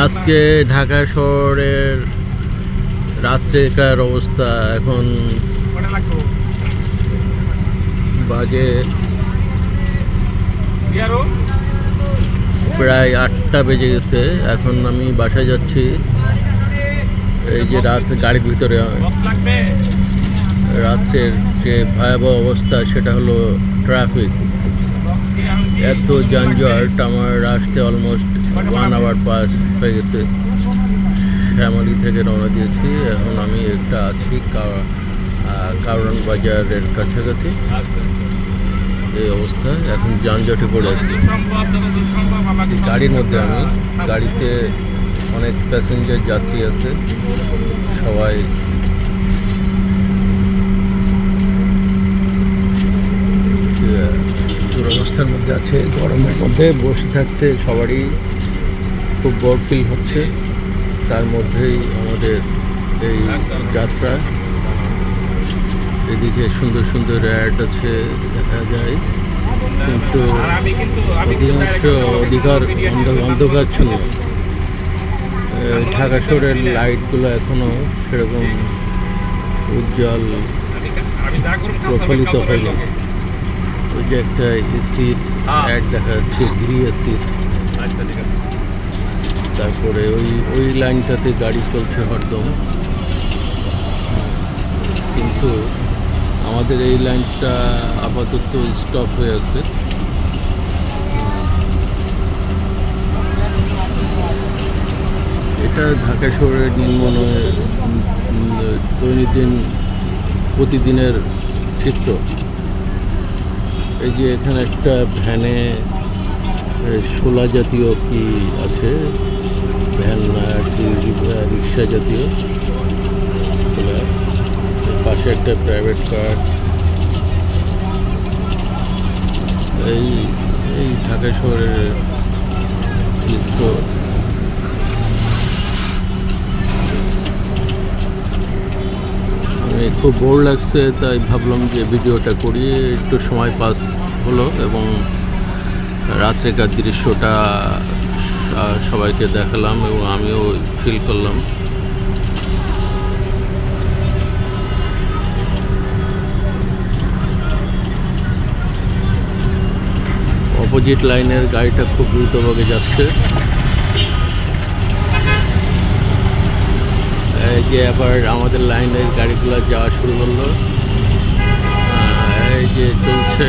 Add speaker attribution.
Speaker 1: আজকে ঢাকা শহরের রাত্রেকার অবস্থা। এখন বাজে প্রায় 8টা বেজে গেছে। এখন আমি বাসায় যাচ্ছি। এই যে রাত গাড়ির ভিতরে রাত্রের যে ভয়াবহ অবস্থা সেটা হলো ট্রাফিক। এত যানজট, আমার আসতে অলমোস্ট 1 আওয়ার পাস হয়ে গেছে। শ্যামলী থেকে রওনা দিয়েছি। এখন আমি একটা আছি কারণ বাজারের কাছাকাছি। এই অবস্থা, এখন যানজটে পড়ে আছি। গাড়ির মধ্যে আমি, গাড়িতে অনেক প্যাসেঞ্জার যাত্রী আছে, সবাই দুরবস্থার মধ্যে আছে। গরমের মধ্যে বসে থাকতে সবারই খুব বোর ফিল হচ্ছে। তার মধ্যেই আমাদের এই যাত্রা। এদিকে সুন্দর সুন্দর র্যাট আছে দেখা যায়, কিন্তু অন্ধকারচ্ছন্ন। ঢাকা শহরের লাইটগুলো এখনো সেরকম উজ্জ্বল প্রফুল্লিত হয়নি। ওই যে একটা এসির অ্যাড দেখা যাচ্ছে, গ্রি এসির। তারপরে ওই লাইনটাতে গাড়ি চলছে হরদম, কিন্তু আমাদের এই লাইনটা আপাতত স্টপ হয়ে আছে। এটা ঢাকা শহরের দৈনন্দিন প্রতিদিনের চিত্র। এই যে এখানে একটা ভ্যানে শোলা জাতীয় কি আছে, ভ্যান আর কি রিক্সা জাতীয়। পাশে একটা প্রাইভেট কার। এই ঢাকা শহরের চিত্র। খুব বোর লাগছে, তাই ভাবলাম যে ভিডিওটা করি। একটু সময় পাস হলো এবং রাত্রেকার দৃশ্যটা সবাইকে দেখালাম এবং আমিও ফিল করলাম। অপোজিট লাইনের গাড়িটা খুব দ্রুতভাবে যাচ্ছে। এই যে আবার আমাদের লাইনের গাড়িগুলো যাওয়া শুরু করলো। এই যে চলছে